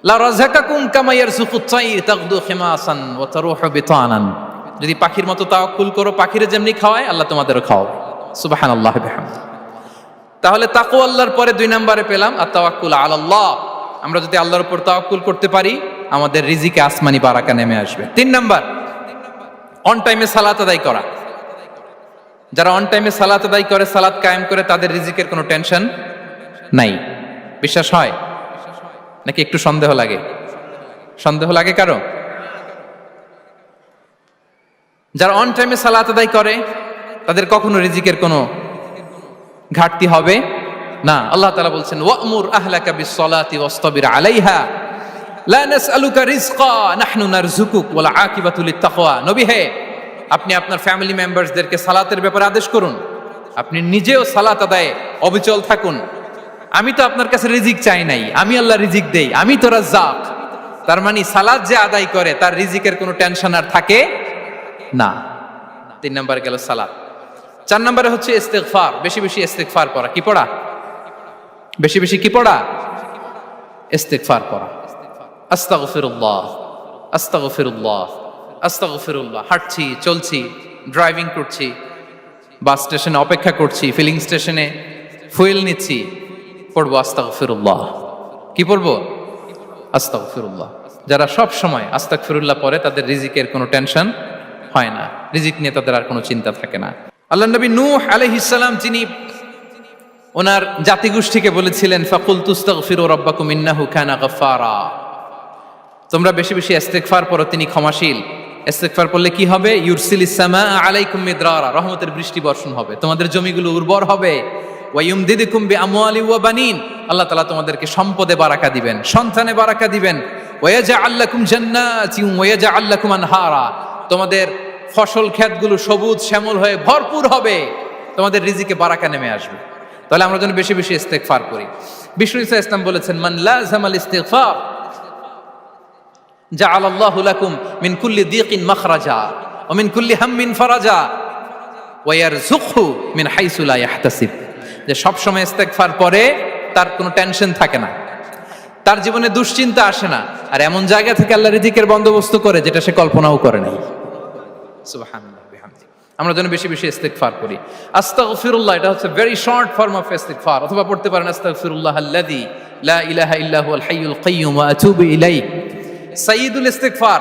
লা রাযাকাকুম কামা ইয়ারযুকুত তায়র তাগদু খিমাসান ওয়া তারুহু বিতানান। যদি পাখির মতো তাওয়াক্কুল করো, পাখিরে যেমনি খাওয়ায় আল্লাহ তোমাদেরও খাওয়াবে। সুবহানাল্লাহি ওয়া বিহামদিহি। তাহলে তাকওয়া আল্লাহর পরে 2 নম্বরে পেলাম আত তাওয়াক্কুল আলাল্লাহ। আমরা যদি আল্লাহর উপর তাওয়াক্কুল করতে পারি, আমাদের রিজিকে আসমানি বারাকা নেমে আসবে। 3 নাম্বার, অন টাইমে সালাত আদায় করা। যারা অন টাইমে সালাত আদায় করে, সালাত কায়েম করে, তাদের রিজিকের কোনো টেনশন নাই। বিশ্বাস হয় নাকি একটু সন্দেহ লাগে? সন্দেহ লাগে কারো? যারা অন টাইমে সালাত আদায় করে তাদের কখনো রিজিকের কোনো ঘাটতি হবে না। আল্লাহ তাআলা বলছেন ওয়া'মুর আহলাকা বিস-সালাতি ওয়াসতাবির আলাইহা লা নাসআলুকা রিজকা নাহনু নারযুকুক ওয়াল আকিবাতু লিত-তাকওয়া। নবী হে, আপনি আপনার ফ্যামিলি মেম্বারসদেরকে সালাতের ব্যাপারে আদেশ করুন, আপনি নিজেও সালাত আদায়ে অবিচল থাকুন। আমি তো আপনার কাছে রিজিক চাই নাই, আমি আল্লাহ রিজিক দেই, আমি তো রাজ্জাক। তার মানে সালাত যে আদায় করে তার রিজিকের কোনো টেনশন আর থাকে না। 3 নম্বরে গেল সালাত। 4 নম্বরে হচ্ছে ইস্তিগফার, বেশি বেশি ইস্তিগফার পড়া। কি পড়া? বেশি বেশি কি পড়া? ইস্তিগফার পড়া। আস্তাগফিরুল্লাহ, আস্তাগফিরুল্লাহ, আস্তাগফিরুল্লাহ। হাঁটছি, চলছি, ড্রাইভিং করছি, বাস স্টেশনে অপেক্ষা করছি, ফিলিং স্টেশনে ফুয়েল নিচ্ছি, পড়বো আস্তাগফিরুল্লাহ। কি পড়বো? আস্তাগফিরুল্লাহ। যারা সব সময় আস্তাগফিরুল্লাহ পড়ে তাদের রিজিকের কোনো টেনশন হয় না, রিজিক নিয়ে তাদের আর কোনো চিন্তা থাকে না। আল্লাহ নবী নূহ আলাইহিস সালাম যিনি ওনার জাতিগোষ্ঠীকে বলেছিলেন ফাকুলতু আস্তাগফিরু রাব্বাকুম ইন্নাহু কানা গাফফারা, তোমরা বেশি বেশি ইস্তিগফার পড়ো, তিনি ক্ষমাশীল। ইস্তিগফার পড়লে কি হবে? ইউরসিলিস সামা আলাইকুম মিদরারা, রহমতের বৃষ্টি বর্ষণ হবে, তোমাদের জমিগুলো উর্বর হবে। ওয়া ইউমদিদুকুম বিআমওয়ালি ওয়া বানিন, আল্লাহ তাআলা তোমাদেরকে সম্পদে বারাকা দিবেন, সন্তানে বারাকা দিবেন। ওয়া ইয়াজআল লাকুম জান্নাতিন ওয়া ইয়াজআল লাকুম আনহারা, তোমাদের ফসল ক্ষেতগুলো সবুজ শ্যামল হয়ে ভরপুর হবে, তোমাদের রিজিকে বারাকা নেমে আসবে। তাহলে আমরা যেন বেশি বেশি ইস্তিগফার করি। বিষ্ণু ঈসা ইসলাম বলেছেন মান লাযামাল ইস্তিগফার জাআলাল্লাহু লাকুম মিন কুল্লি দিকিন মাখরাজা ওয়া মিন কুল্লি হাম্মিন ফারাজা ওয়া ইয়ারযুকহু মিন হাইসু লা ইয়াহতাসিব। যে সব সময় ইস্তিগফার পরে তার কোনো টেনশন থাকে না, তার জীবনে দুশ্চিন্তা আসে না, আর এমন জায়গা থেকে আল্লাহ রিজিকের বন্দোবস্ত করে যেটা সে কল্পনাও করে নাই। সুবহানাল্লাহ বিহামদিহি। আমরা যেন বেশি বেশি ইস্তিগফার করি। আস্তাগফিরুল্লাহ, এটা হচ্ছে ভেরি শর্ট ফর্ম অফ ইস্তিগফার। অথবা পড়তে পারেন আস্তাগফিরুল্লাহ আল্লাযী লা ইলাহা ইল্লা হুয়াল হাইয়ুল কাইয়্যুম ওয়া আতুবু ইলাইহি। সাইয়্যিদুল ইস্তিগফার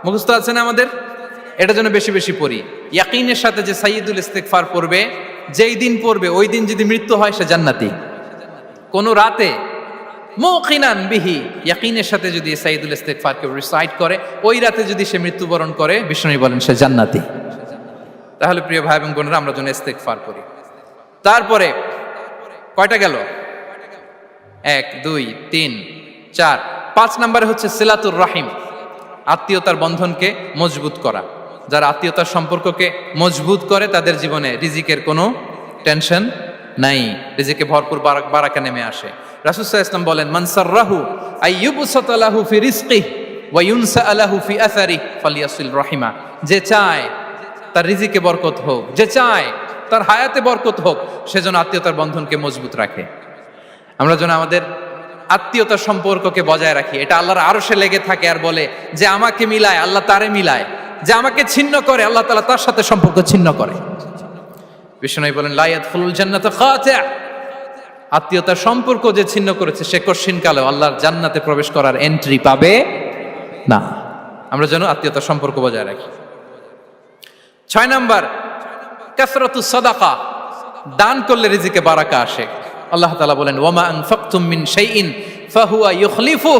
মুখস্থ আছে না আমাদের? এটা যেন বেশি বেশি পড়ি। ইয়াকিনের সাথে যে সাইয়্যিদুল ইস্তিগফার পড়বে, যেই দিন পড়বে ওই দিন যদি মৃত্যু হয় সে জান্নাতি। কোন রাতে মুকিনান বিহি, ইয়াকিনের সাথে যদি সাইয়্যিদুল ইস্তিগফারকে রিসাইট করে, ওই রাতে যদি সে মৃত্যুবরণ করে, বিষ্ণু বলেন সে জান্নাতি। তাহলে প্রিয় ভাই এবং বোনেরা, আমরা যেন ইস্তিগফার করি। তারপরে কয়টা গেল? 1 2 3 4 5 নম্বরে হচ্ছে সিলাতুর রাহিম, আত্মীয়তার বন্ধনকে মজবুত করা। যারা আত্মীয়তার সম্পর্ককে মজবুত করে তাদের জীবনে রিজিকের কোনো টেনশন নাই, রিজিকে ভরপুর বারাকা নেমে আসে। রাসূল সাল্লাল্লাহু আলাইহি ওয়াসাল্লাম বলেন, মান সাররাহু আইয়ুবসাতা লাহু ফি রিজকিহি ওয়া ইউনসা লাহু ফি আসারিহি ফালিয়াসিল রাহিমা। যে চায় তার রিজিকে বরকত হোক, যে চায় তার হায়াতে বরকত হোক, সেজন্য আত্মীয়তার বন্ধনকে মজবুত রাখে। আমরা যেন আমাদের আত্মীয়তার সম্পর্ককে বজায় রাখি। এটা আল্লাহর আরশে লেগে থাকে আর বলে যে আমাকে মিলায় আল্লাহ তারে মিলায়, যে আমাকে ছিন্ন করে আল্লাহ তাআলা তার সাথে সম্পর্ক ছিন্ন করে। বিষ্ণু বলেন, লা ইয়াদখুলুল জান্নাতা খাতি', আত্মীয়তার সম্পর্ক যে ছিন্ন করেছে সে কশিনকালেও আল্লাহর জান্নাতে প্রবেশ করার এন্ট্রি পাবে না। আমরা যেন আত্মীয়তার সম্পর্ক বজায় রাখি। 6 নাম্বার, কাসরাতুস সাদাকা, দান করলে রিজিকে বারাকা আসে। আল্লাহ তাআলা বলেন, ওয়ামা আনফাকতুম মিন শাইইন ফাহুয়া ইউখলিফুহু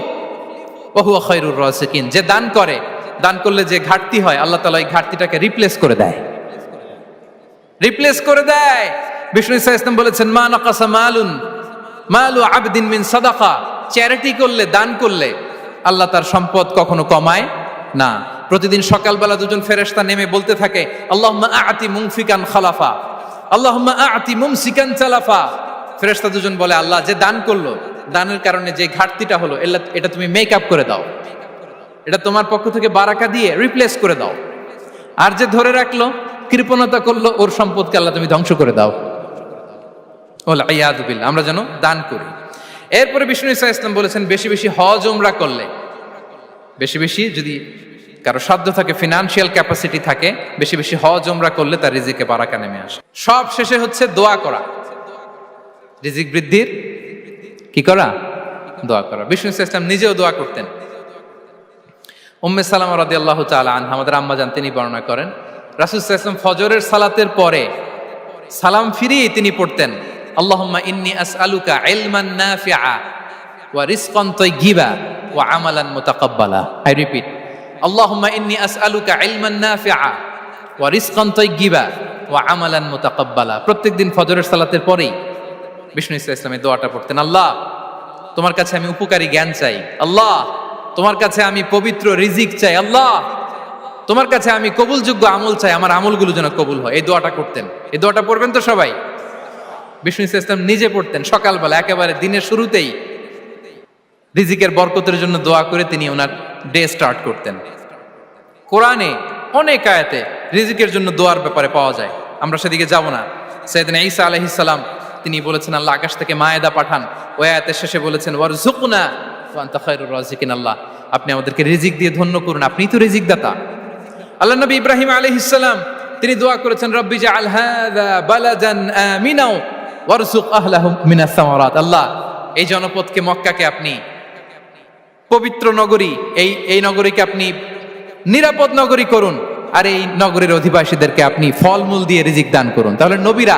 ওয়া হুয়া খায়রুর রাযিকিন। যে দান করে, দান করলে যে ঘাটতি হয় আল্লাহ তাআলা এই ঘাটতিটাকে রিপ্লেস করে দেয়, রিপ্লেস করে দেয়। বিষ্ণু সাল্লাল্লাহু আলাইহি ওয়াসাল্লাম বলেছেন, মা নাকাসা মালু আবদিন মিন সাদাকা, চ্যারিটি করলে, দান করলে আল্লাহ তার সম্পদ কখনো কমায় না। প্রতিদিন সকালবেলা দুজন ফেরেশতা নেমে বলতে থাকে, আল্লাহুম্মা আ'তি মুনফিকান খালাফা, আল্লাহুম্মা আ'তি মুমসিকান চালাফা। ফেরেশতা দুজন বলে, আল্লাহ যে দান করলো, দানের কারণে যে ঘাটতিটা হলো এটা তুমি মেক আপ করে দাও, এটা তোমার পক্ষ থেকে বারাকা দিয়ে রিপ্লেস করে দাও। আর যে ধরে রাখলো, কৃপণতা করলো, ওর সম্পদকে আল্লাহ তুমি ধ্বংস করে দাও। ওয়াল ইয়াদু বিল্লাহ। আমরা যেন দান করি। এরপরে বিষ্ণু সাল্লাল্লাহু আলাইহি ওয়াসাল্লাম বলেছেন, বেশি বেশি হজ উমরা করলে, বেশি বেশি যদি কারো সাধ্য থাকে, ফিনান্সিয়াল ক্যাপাসিটি থাকে, বেশি বেশি হজ উমরা করলে তার রিজিকে বারাকা নেমে আসে। সব শেষে হচ্ছে দোয়া করা, রিজিক বৃদ্ধির কি করা? দোয়া করা। বিষ্ণু সাল্লাল্লাহু আলাইহি ওয়াসাল্লাম নিজেও দোয়া করতেন। উম্মে সালামা রাদিয়াল্লাহু তাআলা আনহা, আমাদের আম্মা জান, তিনি বর্ণনা করেন, রাসূল সাল্লাল্লাহু আলাইহি ওয়াসাল্লাম ফজরের সালাতের পরে সালাম ফিরিয়ে তিনি পড়তেন, আল্লাহুম্মা ইন্নী আসআলুকা ইলমান নাফিআ ওয়া রিজকান তাইয়্যিবা ওয়া আমালান মুতাকাব্বালা। আই রিপিট, আল্লাহুম্মা ইন্নী আসআলুকা ইলমান নাফিআ ওয়া রিজকান তাইয়্যিবা ওয়া আমালান মুতাকাব্বালা। প্রত্যেকদিন ফজরের সালাতের পরেই বিষ্ণু ইসলামের দোয়াটা পড়তেন, আল্লাহ তোমার কাছে আমি উপকারী জ্ঞান চাই, আল্লাহ তোমার কাছে আমি পবিত্র রিজিক চাই, আল্লাহ তোমার কাছে আমি কবুলযোগ্য আমল চাই, আমার আমলগুলো যেন কবুল হয়। এই দোয়াটা করতেন। এই দোয়াটা পড়বেন তো সবাই। বিষ্ণু ইসলাম নিজে পড়তেন সকালবেলা, একেবারে দিনের শুরুতেই রিজিকের বরকতের জন্য দোয়া করে তিনি ওনার ডে স্টার্ট করতেন। কোরআনে অনেক আয়াতে রিজিকের জন্য দোয়ার ব্যাপারে পাওয়া যায়, আমরা সেদিকে যাব না। সাইয়েদনা ঈসা আলাইহিস সালাম তিনি বলেছেন, আল্লাহ আকাশ থেকে মায়েদা পাঠান। ওই আয়াতের শেষে বলেছেন, ওয়ারযুকনা ওয়া আনতা খায়রুর রাযিকিন, আল্লাহ আপনি আমাদেরকে রিজিক দিয়ে ধন্য করুন, আপনিই তো রিজিক দাতা। আল্লাহ নবী ইব্রাহিম আলাইহিস সালাম তিনি দোয়া করেছেন, রব্বি জাআল হাযা বালাদান আমিনা ওয়ারযুক আহলাহু মিনাস সামারাত, আল্লাহ এই জনপদকে, মক্কাকে আপনি পবিত্র নগরী, এই নগরীকে আপনি নিরাপদ নগরী করুন, আর এই নগরীর অধিবাসীদেরকে আপনি ফলমূল দিয়ে রিজিক দান করুন। তাহলে নবীরা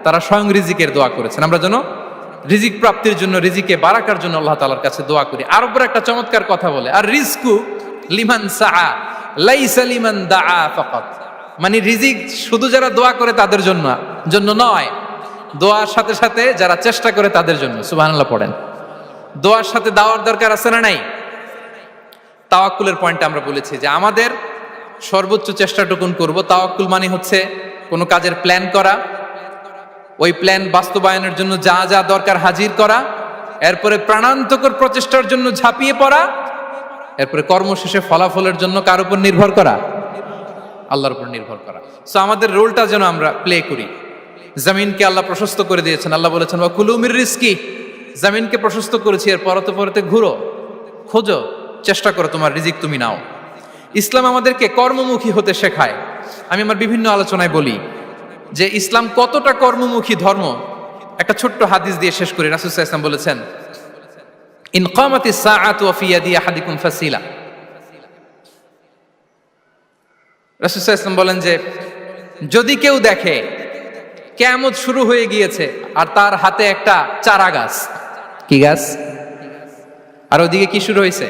তারা স্বয়ং রিজিকের দোয়া করেছেন। আমরা যেন রিজিক প্রাপ্তির জন্য, রিজিকে বারাকার জন্য আল্লাহ তাআলার কাছে দোয়া করি। আর উপর একটা চমৎকার কথা বলে, আর রিজকু লিমান সাআ লাইসা লিমান দাআ ফাকাত, মানে রিজিক শুধু যারা দোয়া করে তাদের জন্য নয়, দোয়ার সাথে সাথে যারা চেষ্টা করে তাদের জন্য। সুবহানাল্লাহ পড়েন। দোয়ার সাথে দাওয়ার দরকার আছে না নাই? তাওয়াক্কুলের পয়েন্টটা আমরা বলেছি যে আমাদের সর্বোচ্চ চেষ্টাটুকুন করব। তাওয়াক্কুল মানে হচ্ছে কোনো কাজের প্ল্যান করা, ওই প্ল্যান বাস্তবায়নের জন্য যা যা দরকার হাজির করা, এরপরে প্রাণান্তকর প্রচেষ্টার জন্য ঝাঁপিয়ে পড়া, এরপরে কর্মশেষে ফলাফলের জন্য কার উপর নির্ভর করা? আল্লাহর উপর নির্ভর করা। সো আমাদের রোলটা যেন আমরা প্লে করি। জমিনকে আল্লাহ প্রশস্ত করে দিয়েছেন, আল্লাহ বলেছেন ওয়া কুলু মির রিজকি, জমিনকে প্রশস্ত করেছি, এর পরতে পরতে ঘুরো, খোঁজো, চেষ্টা করো তোমার রিজিক তুমি নাও। ইসলাম আমাদেরকে কর্মমুখী হতে শেখায়। আমি আমার বিভিন্ন আলোচনায় বলি যে ইসলাম কতটা কর্মমুখী ধর্ম। একটা ছোট্ট হাদিস দিয়ে শেষ করি। রাসূল সাল্লাল্লাহু আলাইহি ওয়াসাল্লাম বলেছেন, ইন কামাতিস সাআতু ওয়া ফি ইয়াদি আহাদিকুম ফাসিলা। রাসূল সাল্লাল্লাহু আলাইহি ওয়াসাল্লাম বলেন যে যদি কেউ দেখে কিয়ামত শুরু হয়ে গিয়েছে আর তার হাতে একটা চারা গাছ, কি গাছ, আর ওদিকে কি শুরু হয়েছে,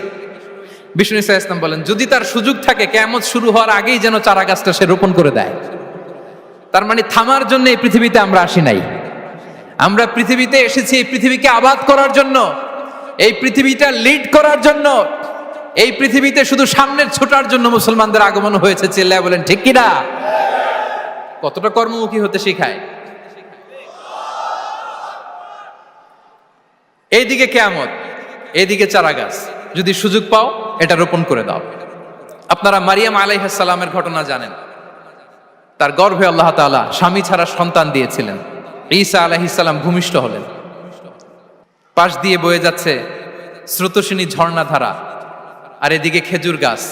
বিষ্ণু সাল্লাল্লাহু আলাইহি ওয়াসাল্লাম বলেন যদি তার সুযোগ থাকে কিয়ামত শুরু হওয়ার আগেই যেন চারা গাছটা সে রোপণ করে দেয়। তার মানে থামার জন্য এই পৃথিবীতে আমরা আসি নাই। আমরা পৃথিবীতে এসেছি এই পৃথিবীকে আবাদ করার জন্য, এই পৃথিবীটা লিড করার জন্য। এই পৃথিবীতে শুধু সামনের ছোটার জন্য মুসলমানদের আগমন হয়েছে। চিল্লায় বলেন ঠিক কিনা? কতটা কর্মমুখী হতে শেখায়। এইদিকে কিয়ামত, এইদিকে চারা গাছ, যদি সুযোগ পাও এটা রোপণ করে দাও। আপনারা মারিয়াম আলাইহিস সালামের ঘটনা জানেন। তার গর্ভে আল্লাহ তাআলা স্বামী ছাড়া সন্তান দিয়েছিলেন। ঈসা আলাইহিস সালাম ভূমিষ্ঠ হলেন। পাশ দিয়ে বয়ে যাচ্ছে স্রোতস্বিনী ঝর্ণাধারা, আর এদিকে খেজুর গাছ।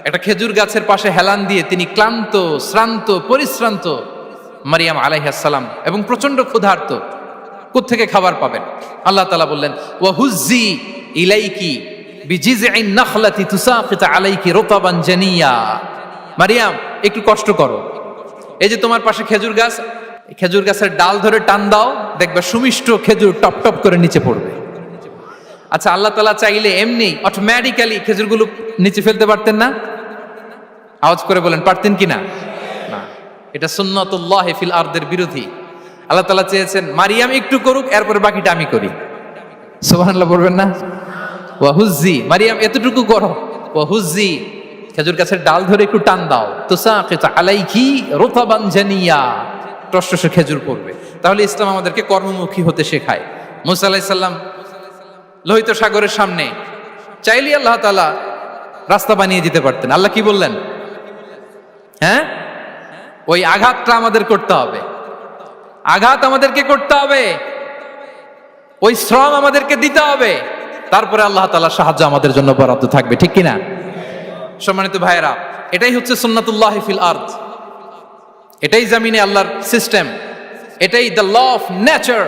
একটা খেজুর গাছের পাশে হেলান দিয়ে তিনি ক্লান্ত, শ্রান্ত, পরিশ্রান্ত মারিয়াম আলাইহিস সালাম, এবং প্রচন্ড ক্ষুধার্ত। কোত্থেকে খাবার পাবেন? আল্লাহ তাআলা বললেন, ওয়া হুজ্জি ইলাইকি বিজিযইন নাখলাতি তুসাকিত আলাইকি রুতাবান জানিয়া। মারিয়াম, একটু কষ্ট করো। এই যে তোমার পাশে খেজুর গাছ, খেজুর গাছের ডাল ধরে টান দাও, দেখবে সুমিষ্ট খেজুর টপ টপ করে নিচে পড়বে। আচ্ছা, আল্লাহ তাআলা চাইলে এমনি অটোমেটিক্যালি খেজুরগুলো নিচে ফেলতে পারতেন না? আওয়াজ করে বলেন, পারতেন কি না? না, এটা সুন্নাতুল্লাহ ফিল আরদের বিরোধী। আল্লাহ তাআলা চেয়েছেন মারিয়াম একটু করুক, এরপরে বাকিটা আমি করি। সুবহানাল্লাহ বলবেন না? ওয়া হুজ্জি, মারিয়াম এতটুকু করো। ওয়া হুজ্জি, খেজুর গাছের ডাল ধরে একটু টান দাও, তুসাকিত আলাইকি রুতাবান জানিয়া, টসটসে খেজুর পড়বে। তাহলে ইসলাম আমাদেরকে কর্মমুখী হতে শেখায়। মুসা আলাইহিস সালাম লোহিত সাগরের সামনে চাইলে আল্লাহ তাআলা রাস্তা বানিয়ে দিতে পারতেন। আল্লাহ কি বললেন? হ্যাঁ, ওই আঘাতটা আমাদের করতে হবে, আঘাত আমাদেরকে করতে হবে, ওই শ্রম আমাদেরকে দিতে হবে, তারপরে আল্লাহ তাআলার সাহায্য আমাদের জন্য বরাদ্দ থাকবে। ঠিক কিনা? সম্মানিত ভাইয়েরা, এটাই হচ্ছে সুন্নাতুল্লাহ ফিল আরদ। এটাই জামিনে আল্লাহর সিস্টেম, এটাই the law of nature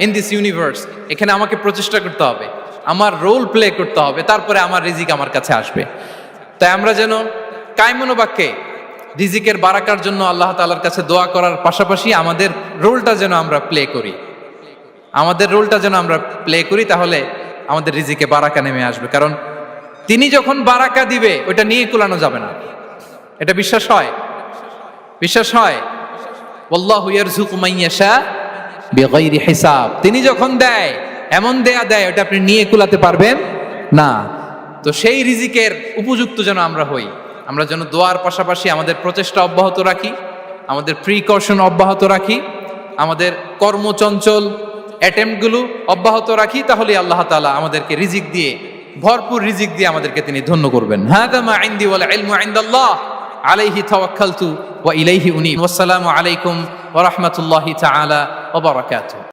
in this universe. এখানে আমাকে প্রচেষ্টা করতে হবে, আমার রোল প্লে করতে হবে, তারপরে আমার রিজিক আমার কাছে আসবে। তাই আমরা যেন কায়মনোবাক্যে রিজিকের বারাকার জন্য আল্লাহ তাআলার কাছে দোয়া করার পাশাপাশি আমাদের রোলটা যেন আমরা প্লে করি, আমাদের রোলটা যেন আমরা প্লে করি, তাহলে আমাদের রিজিকে বারাকা নেমে আসবে। কারণ তিনি যখন বারাকা দিবে ওইটা নিয়ে কুলানো যাবে না। এটা বিশ্বাস হয়? বিশ্বাস হয়? ওয়াল্লাহু ইয়ারযুকু মান ইয়াশা বিগাইরি হিসাব। তিনি যখন দেয় এমন দেয়া দেয় ওটা আপনি নিয়ে কুলাতে পারবেন না। তো সেই রিজিকের উপযুক্ত যেন আমরা হই। আমরা যেন দোয়ার পাশাপাশি আমাদের প্রচেষ্টা অব্যাহত রাখি, আমাদের প্রিকশন অব্যাহত রাখি, আমাদের কর্মচঞ্চল অ্যাটেম্পটগুলো অব্যাহত রাখি, তাহলে আল্লাহ তাআলা আমাদেরকে রিজিক দিয়ে, ভরপুর রিজিক দিয়ে আমাদেরকে তিনি ধন্য করবেন। হাযা মা ইনদি ওয়াল ইলমু ইনদাল্লাহ আলাইহি তাওয়াক্কালতু ওয়া ইলাইহি উনীব। ওয়াসসালামু আলাইকুম ওয়া রাহমাতুল্লাহি তাআলা ওয়া বারাকাতুহু।